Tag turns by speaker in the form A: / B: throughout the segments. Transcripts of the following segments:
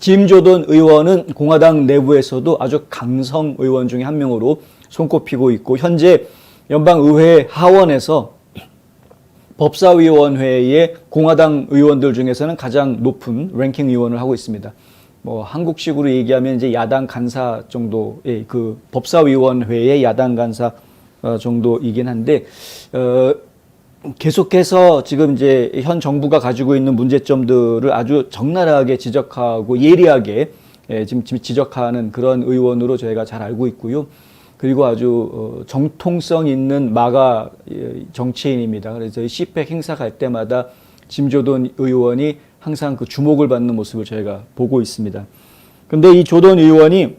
A: 짐 조던 의원은 공화당 내부에서도 아주 강성 의원 중에 한 명으로 손꼽히고 있고 현재 연방의회 하원에서 법사위원회의 공화당 의원들 중에서는 가장 높은 랭킹 의원을 하고 있습니다. 뭐 한국식으로 얘기하면 이제 야당 간사 정도의 그 법사위원회의 야당 간사 정도이긴 한데 계속해서 지금 이제 현 정부가 가지고 있는 문제점들을 아주 적나라하게 지적하고 예리하게 지금 지적하는 그런 의원으로 저희가 잘 알고 있고요. 그리고 아주 정통성 있는 마가 정치인입니다. 그래서 시팩 행사 갈 때마다 짐 조던 의원이 항상 그 주목을 받는 모습을 저희가 보고 있습니다. 근데 이 조던 의원이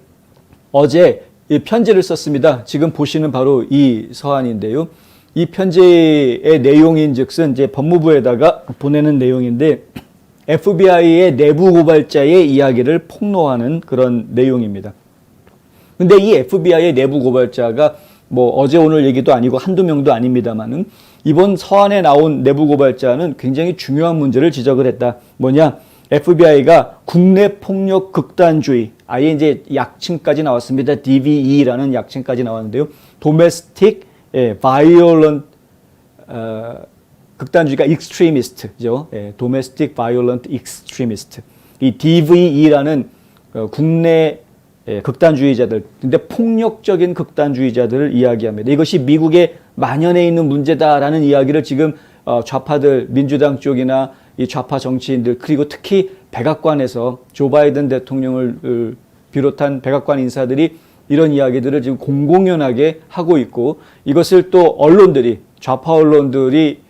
A: 어제 편지를 썼습니다. 지금 보시는 바로 이 서한인데요. 이 편지의 내용인즉슨 이제 법무부에다가 보내는 내용인데 FBI의 내부 고발자의 이야기를 폭로하는 그런 내용입니다. 근데 이 FBI의 내부 고발자가 뭐 어제 오늘 얘기도 아니고 한두 명도 아닙니다만은 이번 서한에 나온 내부 고발자는 굉장히 중요한 문제를 지적을 했다. 뭐냐? FBI가 국내 폭력 극단주의, 아예 이제 약칭까지 나왔습니다. DVE라는 약칭까지 나왔는데요. Domestic Violent 극단주의가 extremist죠. Domestic Violent Extremist. 이 DVE라는 국내 극단주의자들, 근데 폭력적인 극단주의자들을 이야기합니다. 이것이 미국에 만연해 있는 문제다라는 이야기를 지금 좌파들, 민주당 쪽이나 이 좌파 정치인들, 그리고 특히 백악관에서 조 바이든 대통령을 비롯한 백악관 인사들이 이런 이야기들을 지금 공공연하게 하고 있고, 이것을 또 언론들이, 좌파 언론들이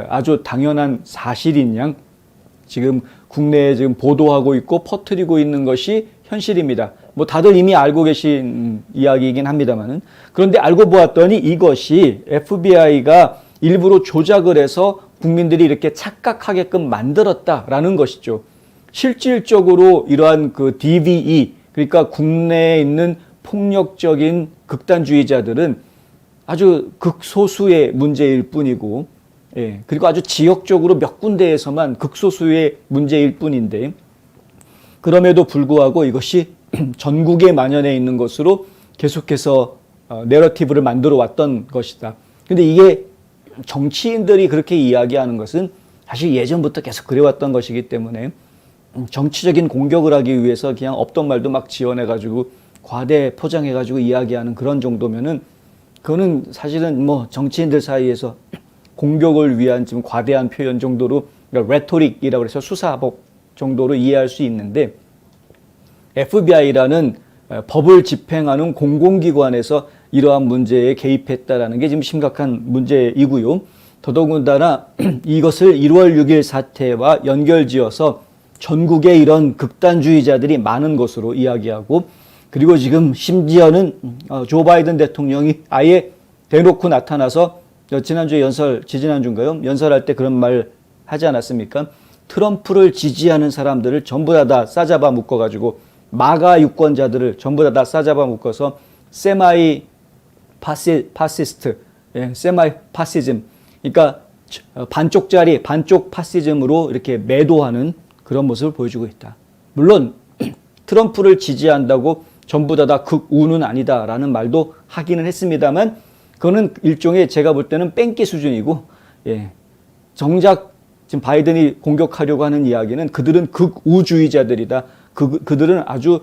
A: 아주 당연한 사실인 양 지금 국내에 지금 보도하고 있고 퍼뜨리고 있는 것이 현실입니다. 뭐 다들 이미 알고 계신 이야기이긴 합니다만은, 그런데 알고 보았더니 이것이 FBI가 일부러 조작을 해서 국민들이 이렇게 착각하게끔 만들었다라는 것이죠. 실질적으로 이러한 그 DVE, 그러니까 국내에 있는 폭력적인 극단주의자들은 아주 극소수의 문제일 뿐이고, 그리고 아주 지역적으로 몇 군데에서만 극소수의 문제일 뿐인데, 그럼에도 불구하고 이것이 전국에 만연해 있는 것으로 계속해서 내러티브를 만들어 왔던 것이다. 근데 이게 정치인들이 그렇게 이야기하는 것은 사실 예전부터 계속 그래왔던 것이기 때문에 정치적인 공격을 하기 위해서 그냥 없던 말도 막 지어내가지고 과대 포장해가지고 이야기하는 그런 정도면은 그거는 사실은 뭐 정치인들 사이에서 공격을 위한 지금 과대한 표현 정도로, 그러니까 레토릭이라고 해서 수사법 정도로 이해할 수 있는데, FBI라는 법을 집행하는 공공기관에서 이러한 문제에 개입했다라는 게 지금 심각한 문제이고요. 더더군다나 이것을 1월 6일 사태와 연결지어서 전국에 이런 극단주의자들이 많은 것으로 이야기하고, 그리고 지금 심지어는 조 바이든 대통령이 아예 대놓고 나타나서 지난주에 지지난주인가요? 연설할 때 그런 말 하지 않았습니까? 트럼프를 지지하는 사람들을 전부 다 싸잡아 묶어가지고 마가 유권자들을 전부 다 싸잡아 묶어서 세마이 파시스트, 세마이 파시즘, 그러니까 반쪽짜리, 반쪽 파시즘으로 이렇게 매도하는 그런 모습을 보여주고 있다. 물론 트럼프를 지지한다고 전부 다 극우는 아니다라는 말도 하기는 했습니다만, 그거는 일종의 제가 볼 때는 뺑기 수준이고, 정작 지금 바이든이 공격하려고 하는 이야기는 그들은 극우주의자들이다. 그들은 아주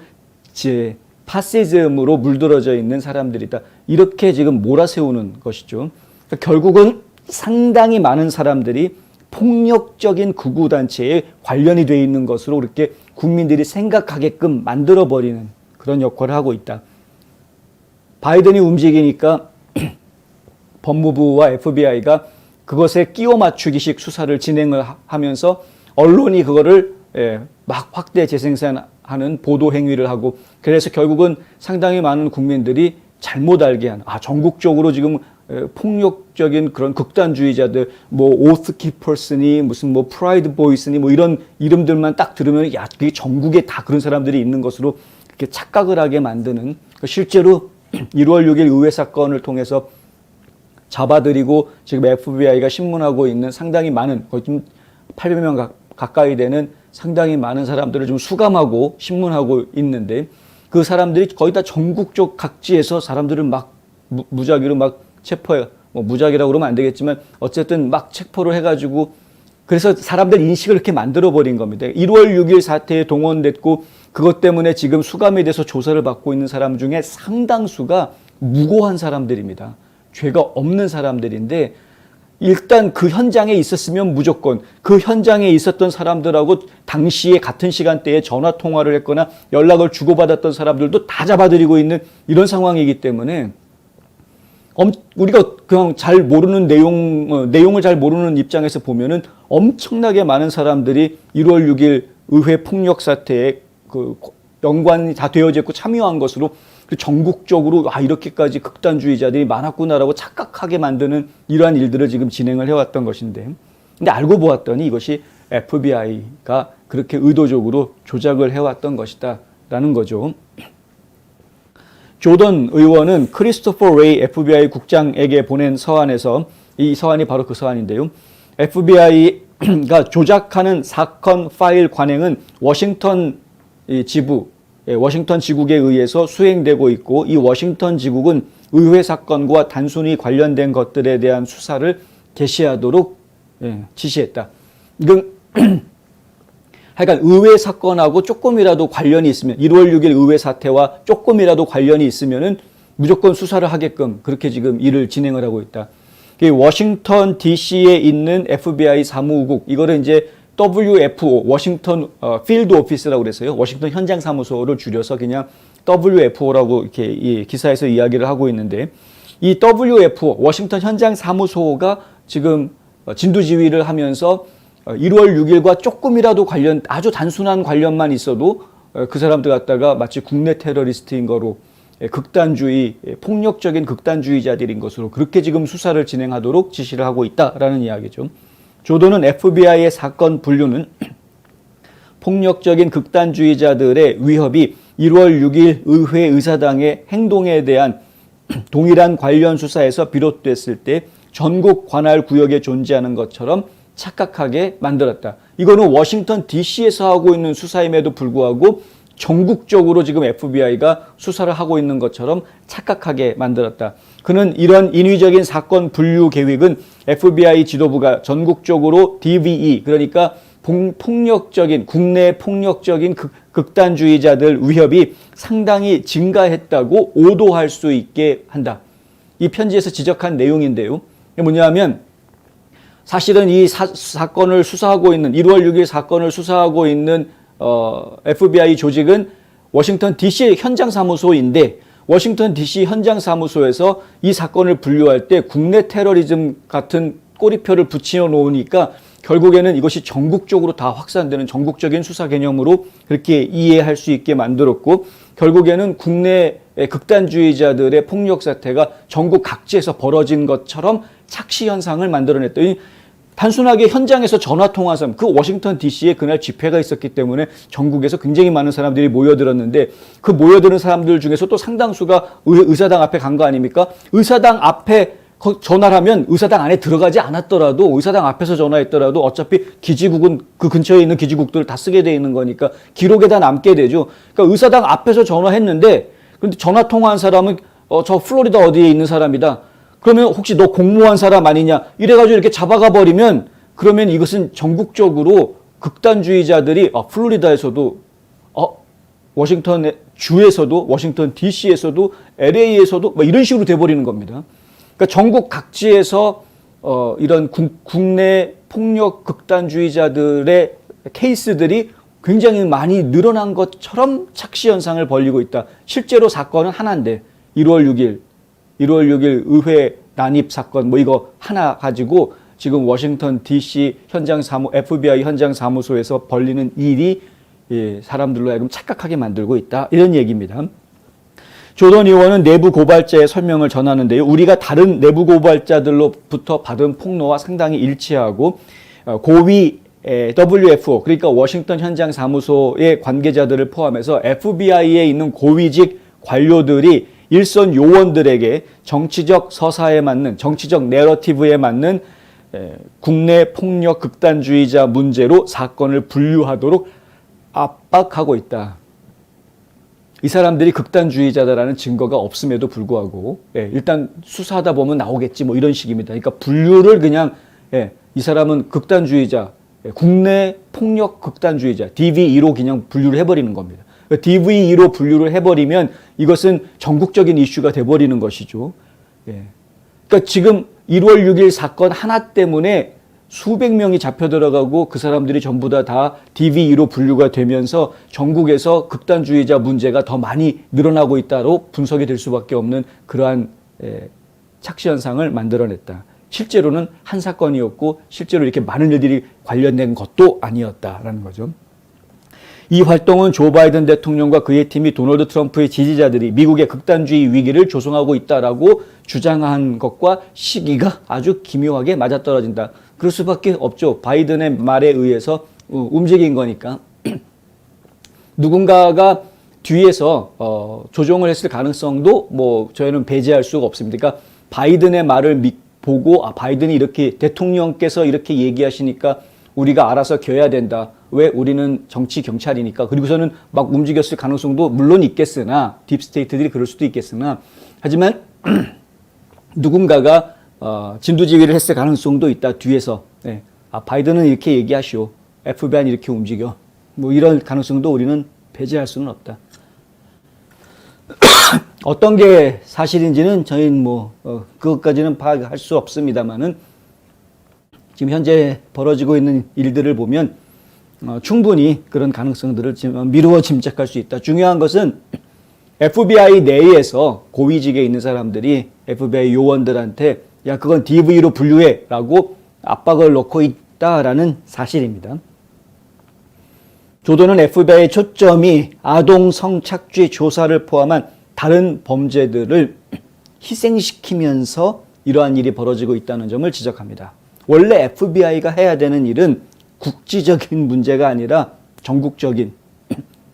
A: 파시즘으로 물들어져 있는 사람들이다. 이렇게 지금 몰아세우는 것이죠. 그러니까 결국은 상당히 많은 사람들이 폭력적인 극우단체에 관련이 되어 있는 것으로 그렇게 국민들이 생각하게끔 만들어버리는 그런 역할을 하고 있다. 바이든이 움직이니까 법무부와 FBI가 그것에 끼워 맞추기식 수사를 진행을 하면서 언론이 그거를 막 확대 재생산하는 보도 행위를 하고, 그래서 결국은 상당히 많은 국민들이 잘못 알게 하는, 전국적으로 지금 폭력적인 그런 극단주의자들, 뭐 오스키퍼스니 무슨 뭐 프라이드 보이스니 뭐 이런 이름들만 딱 들으면 야, 그게 전국에 다 그런 사람들이 있는 것으로 이렇게 착각을 하게 만드는, 실제로 1월 6일 의회 사건을 통해서 잡아들이고 지금 FBI가 신문하고 있는 상당히 많은, 거의 좀 800명 가까이 되는 상당히 많은 사람들을 좀 수감하고 신문하고 있는데 그 사람들이 거의 다 전국적 각지에서 사람들을 막 무작위로 막 체포해, 뭐 무작위라고 그러면 안 되겠지만 어쨌든 막 체포를 해가지고 그래서 사람들 인식을 이렇게 만들어버린 겁니다. 1월 6일 사태에 동원됐고 그것 때문에 지금 수감에 대해서 조사를 받고 있는 사람 중에 상당수가 무고한 사람들입니다. 죄가 없는 사람들인데 일단 그 현장에 있었으면 무조건 그 현장에 있었던 사람들하고 당시에 같은 시간대에 전화 통화를 했거나 연락을 주고받았던 사람들도 다 잡아들이고 있는 이런 상황이기 때문에 우리가 그냥 잘 모르는 내용을 잘 모르는 입장에서 보면은 엄청나게 많은 사람들이 1월 6일 의회 폭력 사태에 그 연관이 다 되어져 있고 참여한 것으로 전국적으로 이렇게까지 극단주의자들이 많았구나라고 착각하게 만드는 이러한 일들을 지금 진행을 해왔던 것인데, 근데 알고 보았더니 이것이 FBI가 그렇게 의도적으로 조작을 해왔던 것이다라는 거죠. 조던 의원은 크리스토퍼 레이 FBI 국장에게 보낸 서한에서, 이 서한이 바로 그 서한인데요. FBI가 조작하는 사건 파일 관행은 워싱턴 지국에 의해서 수행되고 있고 이 워싱턴 지국은 의회 사건과 단순히 관련된 것들에 대한 수사를 개시하도록 지시했다. 이건 하여간 의회 사건하고 조금이라도 관련이 있으면 1월 6일 의회 사태와 조금이라도 관련이 있으면은 무조건 수사를 하게끔 그렇게 지금 일을 진행을 하고 있다. 워싱턴 DC에 있는 FBI 사무국, 이거를 이제 WFO, 워싱턴 필드 오피스라고 그랬어요. 워싱턴 현장 사무소를 줄여서 그냥 WFO라고 이렇게 이 기사에서 이야기를 하고 있는데, 이 WFO, 워싱턴 현장 사무소가 지금 진두지휘를 하면서 1월 6일과 조금이라도 관련, 아주 단순한 관련만 있어도 그 사람들 갖다가 마치 국내 테러리스트인 거로, 극단주의, 폭력적인 극단주의자들인 것으로 그렇게 지금 수사를 진행하도록 지시를 하고 있다라는 이야기죠. 조던은 FBI의 사건 분류는 폭력적인 극단주의자들의 위협이 1월 6일 의회 의사당의 행동에 대한 동일한 관련 수사에서 비롯됐을 때 전국 관할 구역에 존재하는 것처럼 착각하게 만들었다. 이거는 워싱턴 DC에서 하고 있는 수사임에도 불구하고 전국적으로 지금 FBI가 수사를 하고 있는 것처럼 착각하게 만들었다. 그는 이런 인위적인 사건 분류 계획은 FBI 지도부가 전국적으로 DVE, 그러니까 국내 폭력적인 극단주의자들 위협이 상당히 증가했다고 오도할 수 있게 한다. 이 편지에서 지적한 내용인데요. 뭐냐면 사실은 이 사건을 수사하고 있는 1월 6일 사건을 수사하고 있는 FBI 조직은 워싱턴 DC 현장 사무소인데 워싱턴 DC 현장 사무소에서 이 사건을 분류할 때 국내 테러리즘 같은 꼬리표를 붙여 놓으니까 결국에는 이것이 전국적으로 다 확산되는 전국적인 수사 개념으로 그렇게 이해할 수 있게 만들었고, 결국에는 국내 극단주의자들의 폭력 사태가 전국 각지에서 벌어진 것처럼 착시 현상을 만들어냈더니 단순하게 현장에서 전화통화선, 그 워싱턴 DC에 그날 집회가 있었기 때문에 전국에서 굉장히 많은 사람들이 모여들었는데 그 모여드는 사람들 중에서 또 상당수가 의사당 앞에 간 거 아닙니까? 의사당 앞에 전화를 하면 의사당 안에 들어가지 않았더라도 의사당 앞에서 전화했더라도 어차피 기지국은 그 근처에 있는 기지국들을 다 쓰게 돼 있는 거니까 기록에다 남게 되죠. 그러니까 의사당 앞에서 전화했는데 근데 전화통화한 사람은 저 플로리다 어디에 있는 사람이다. 그러면 혹시 너 공모한 사람 아니냐 이래가지고 이렇게 잡아가 버리면 그러면 이것은 전국적으로 극단주의자들이 플로리다에서도 워싱턴 주에서도 워싱턴 DC에서도 LA에서도 이런 식으로 돼버리는 겁니다. 그러니까 전국 각지에서 이런 국내 폭력 극단주의자들의 케이스들이 굉장히 많이 늘어난 것처럼 착시 현상을 벌이고 있다. 실제로 사건은 하나인데 1월 6일 의회 난입 사건 이거 하나 가지고 지금 워싱턴 DC FBI 현장 사무소에서 벌리는 일이 사람들로 하여금 착각하게 만들고 있다. 이런 얘기입니다. 조던 의원은 내부 고발자의 설명을 전하는데요. 우리가 다른 내부 고발자들로부터 받은 폭로와 상당히 일치하고 고위 WFO, 그러니까 워싱턴 현장 사무소의 관계자들을 포함해서 FBI에 있는 고위직 관료들이 일선 요원들에게 정치적 서사에 맞는, 정치적 내러티브에 맞는 국내 폭력 극단주의자 문제로 사건을 분류하도록 압박하고 있다. 이 사람들이 극단주의자다라는 증거가 없음에도 불구하고 일단 수사하다 보면 나오겠지 뭐 이런 식입니다. 그러니까 분류를 그냥 이 사람은 극단주의자, 국내 폭력 극단주의자 DV2로 그냥 분류를 해버리는 겁니다. DV2로 분류를 해버리면 이것은 전국적인 이슈가 돼버리는 것이죠. 그러니까 지금 1월 6일 사건 하나 때문에 수백 명이 잡혀 들어가고 그 사람들이 전부 다 DV2로 분류가 되면서 전국에서 극단주의자 문제가 더 많이 늘어나고 있다로 분석이 될 수밖에 없는 그러한 착시 현상을 만들어냈다. 실제로는 한 사건이었고 실제로 이렇게 많은 일들이 관련된 것도 아니었다라는 거죠. 이 활동은 조 바이든 대통령과 그의 팀이 도널드 트럼프의 지지자들이 미국의 극단주의 위기를 조성하고 있다라고 주장한 것과 시기가 아주 기묘하게 맞아떨어진다. 그럴 수밖에 없죠. 바이든의 말에 의해서 움직인 거니까. 누군가가 뒤에서 조종을 했을 가능성도 뭐 저희는 배제할 수가 없습니다. 그러니까 바이든의 말을 보고 바이든이 이렇게 대통령께서 이렇게 얘기하시니까 우리가 알아서 겨야 된다. 왜? 우리는 정치 경찰이니까. 그리고서는 막 움직였을 가능성도 물론 있겠으나 딥스테이트들이 그럴 수도 있겠으나 하지만 누군가가 진두지휘를 했을 가능성도 있다. 뒤에서 바이든은 이렇게 얘기하시오. FBI는 이렇게 움직여. 뭐 이런 가능성도 우리는 배제할 수는 없다. 어떤 게 사실인지는 저희는 뭐 그것까지는 파악할 수 없습니다만은 지금 현재 벌어지고 있는 일들을 보면 충분히 그런 가능성들을 미루어 짐작할 수 있다. 중요한 것은 FBI 내에서 고위직에 있는 사람들이 FBI 요원들한테 야 그건 DV로 분류해 라고 압박을 넣고 있다라는 사실입니다. 조던은 FBI 초점이 아동 성착취 조사를 포함한 다른 범죄들을 희생시키면서 이러한 일이 벌어지고 있다는 점을 지적합니다. 원래 FBI가 해야 되는 일은 국지적인 문제가 아니라 전국적인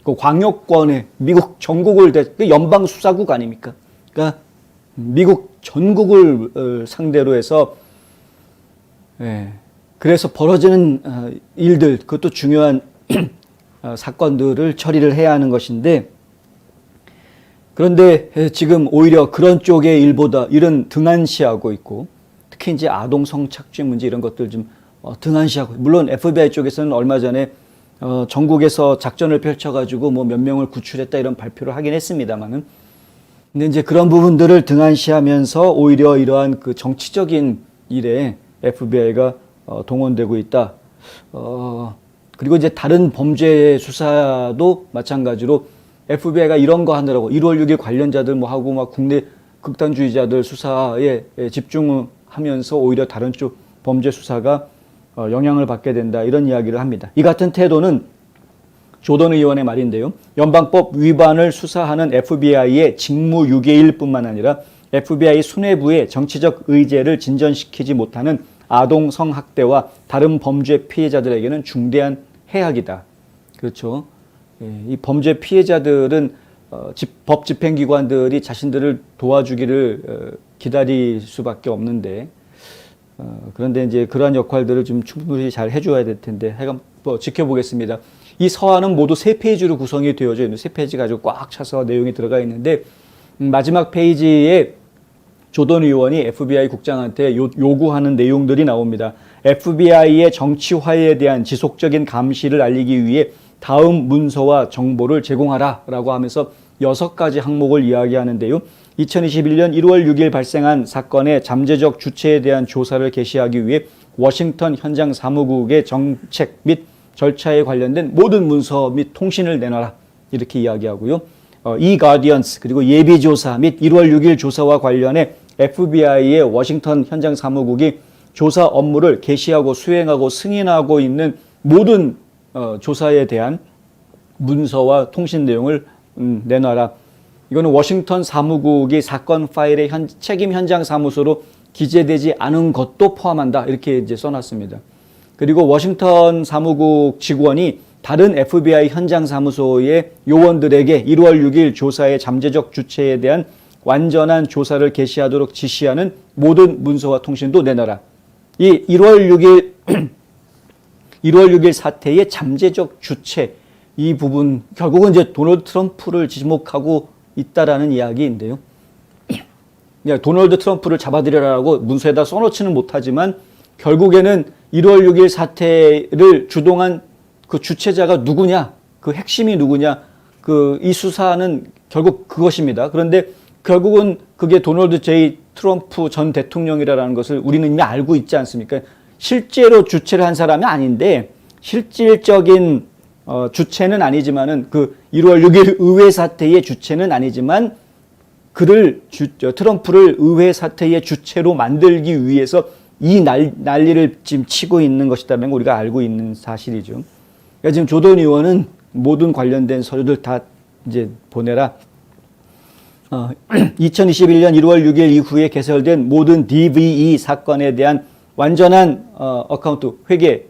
A: 그 광역권의 미국 전국을 연방 수사국 아닙니까? 그러니까 미국 전국을 상대로 해서 그래서 벌어지는 일들 그것도 중요한 사건들을 처리를 해야 하는 것인데 그런데 지금 오히려 그런 쪽의 일보다 이런 등한시하고 있고 특히 이제 아동 성착취 문제 이런 것들 좀 등한시하고 물론 FBI 쪽에서는 얼마 전에 전국에서 작전을 펼쳐가지고 뭐 몇 명을 구출했다 이런 발표를 하긴 했습니다만은 근데 이제 그런 부분들을 등한시하면서 오히려 이러한 그 정치적인 일에 FBI가 동원되고 있다. 그리고 이제 다른 범죄 수사도 마찬가지로 FBI가 이런 거 하느라고 1월 6일 관련자들 뭐 하고 막 국내 극단주의자들 수사에 집중하면서 오히려 다른 쪽 범죄 수사가 영향을 받게 된다 이런 이야기를 합니다. 이 같은 태도는 조던 의원의 말인데요. 연방법 위반을 수사하는 FBI의 직무유기일 뿐만 아니라 FBI 수뇌부의 정치적 의제를 진전시키지 못하는 아동 성학대와 다른 범죄 피해자들에게는 중대한 해악이다. 그렇죠. 이 범죄 피해자들은 법 집행기관들이 자신들을 도와주기를 기다릴 수밖에 없는데 그런데 이제 그러한 역할들을 좀 충분히 잘 해줘야 될 텐데 하여간 뭐 지켜보겠습니다. 이 서한은 모두 3페이지로 구성이 되어져 있는 3페이지가 아주 꽉 차서 내용이 들어가 있는데 마지막 페이지에 조던 의원이 FBI 국장한테 요구하는 내용들이 나옵니다. FBI의 정치화에 대한 지속적인 감시를 알리기 위해 다음 문서와 정보를 제공하라라고 하면서 6가지 항목을 이야기하는데요. 2021년 1월 6일 발생한 사건의 잠재적 주체에 대한 조사를 개시하기 위해 워싱턴 현장 사무국의 정책 및 절차에 관련된 모든 문서 및 통신을 내놔라 이렇게 이야기하고요. 가디언스 그리고 예비조사 및 1월 6일 조사와 관련해 FBI의 워싱턴 현장 사무국이 조사 업무를 개시하고 수행하고 승인하고 있는 모든 조사에 대한 문서와 통신 내용을 내놔라. 이거는 워싱턴 사무국이 사건 파일의 책임 현장 사무소로 기재되지 않은 것도 포함한다. 이렇게 이제 써놨습니다. 그리고 워싱턴 사무국 직원이 다른 FBI 현장 사무소의 요원들에게 1월 6일 조사의 잠재적 주체에 대한 완전한 조사를 개시하도록 지시하는 모든 문서와 통신도 내놔라. 이 1월 6일 1월 6일 사태의 잠재적 주체 이 부분 결국은 이제 도널드 트럼프를 지목하고 있다라는 이야기인데요. 도널드 트럼프를 잡아들여라고 문서에다 써놓지는 못하지만 결국에는 1월 6일 사태를 주동한 그 주체자가 누구냐, 그 핵심이 누구냐, 이 수사는 결국 그것입니다. 그런데 결국은 그게 도널드 J. 트럼프 전 대통령이라는 것을 우리는 이미 알고 있지 않습니까? 실제로 주체를 한 사람이 아닌데 실질적인 주체는 아니지만은 그 1월 6일 의회 사태의 주체는 아니지만 트럼프를 의회 사태의 주체로 만들기 위해서 이 난리를 지금 치고 있는 것이라는 걸 우리가 알고 있는 사실이죠. 그러니까 지금 조던 의원은 모든 관련된 서류들 다 이제 보내라. 2021년 1월 6일 이후에 개설된 모든 DVE 사건에 대한 완전한 어카운트 회계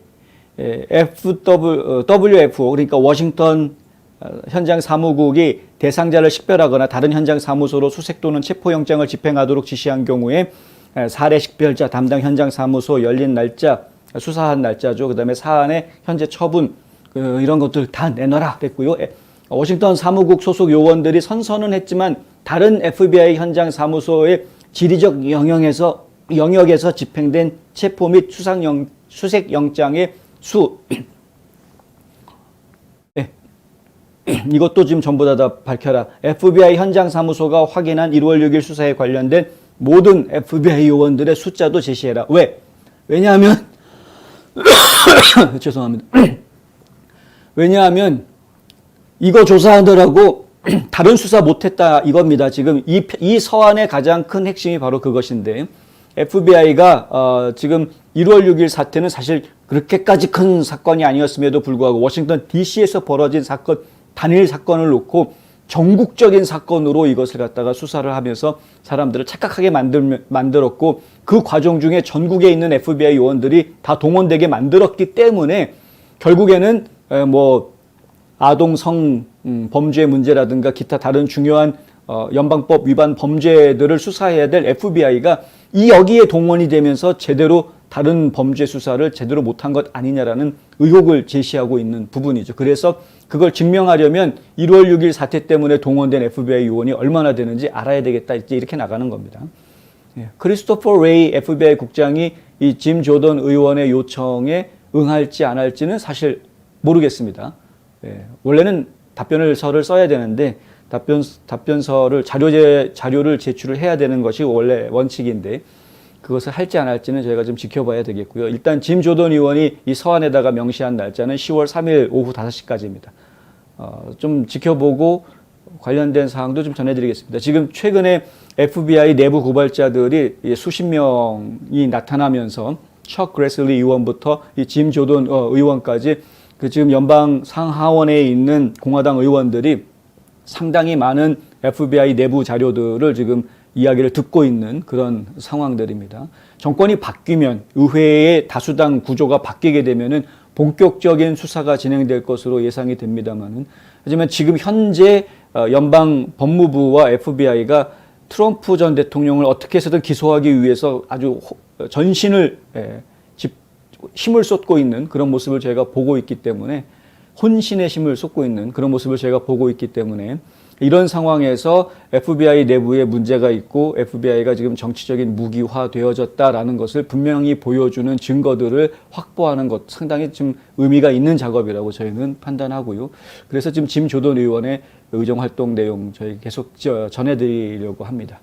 A: WFO 그러니까 워싱턴 현장 사무국이 대상자를 식별하거나 다른 현장 사무소로 수색 또는 체포영장을 집행하도록 지시한 경우에 사례 식별자 담당 현장 사무소 열린 날짜 수사한 날짜죠. 그다음에 사안의 현재 처분 이런 것들 다 내놔라 그랬고요. 워싱턴 사무국 소속 요원들이 선서는 했지만 다른 FBI 현장 사무소의 지리적 영역에서 집행된 체포 및 수색 영장의 수 이것도 지금 전부 다 밝혀라. FBI 현장 사무소가 확인한 1월 6일 수사에 관련된 모든 FBI 요원들의 숫자도 제시해라. 왜? 왜냐하면 죄송합니다. 왜냐하면 이거 조사하느라고 다른 수사 못했다 이겁니다. 지금 이 서한의 가장 큰 핵심이 바로 그것인데 FBI가 지금 1월 6일 사태는 사실 그렇게까지 큰 사건이 아니었음에도 불구하고 워싱턴 DC에서 벌어진 사건 단일 사건을 놓고 전국적인 사건으로 이것을 갖다가 수사를 하면서 사람들을 착각하게 만들었고 그 과정 중에 전국에 있는 FBI 요원들이 다 동원되게 만들었기 때문에 결국에는 아동 성 범죄 문제라든가 기타 다른 중요한 연방법 위반 범죄들을 수사해야 될 FBI가 여기에 동원이 되면서 제대로 다른 범죄 수사를 제대로 못한 것 아니냐라는 의혹을 제시하고 있는 부분이죠. 그래서 그걸 증명하려면 1월 6일 사태 때문에 동원된 FBI 요원이 얼마나 되는지 알아야 되겠다 이렇게 나가는 겁니다. 크리스토퍼 레이 FBI 국장이 이 짐 조던 의원의 요청에 응할지 안 할지는 사실 모르겠습니다. 원래는 답변서를 써야 되는데 답변서를 자료를 제출을 해야 되는 것이 원래 원칙인데 그것을 할지 안 할지는 저희가 좀 지켜봐야 되겠고요. 일단 짐 조던 의원이 이 서한에다가 명시한 날짜는 10월 3일 오후 5시까지입니다. 좀 지켜보고 관련된 사항도 좀 전해드리겠습니다. 지금 최근에 FBI 내부 고발자들이 수십 명이 나타나면서 척 그레슬리 의원부터 이 짐 조던 의원까지 지금 연방 상하원에 있는 공화당 의원들이 상당히 많은 FBI 내부 자료들을 지금 이야기를 듣고 있는 그런 상황들입니다. 정권이 바뀌면 의회의 다수당 구조가 바뀌게 되면은 본격적인 수사가 진행될 것으로 예상이 됩니다만은 하지만 지금 현재 연방 법무부와 FBI가 트럼프 전 대통령을 어떻게 해서든 기소하기 위해서 아주 전신을 힘을 쏟고 있는 그런 모습을 저희가 보고 있기 때문에 혼신의 힘을 쏟고 있는 그런 모습을 저희가 보고 있기 때문에 이런 상황에서 FBI 내부에 문제가 있고 FBI가 지금 정치적인 무기화 되어졌다라는 것을 분명히 보여주는 증거들을 확보하는 것 상당히 좀 의미가 있는 작업이라고 저희는 판단하고요. 그래서 지금 짐 조던 의원의 의정 활동 내용 저희 계속 전해드리려고 합니다.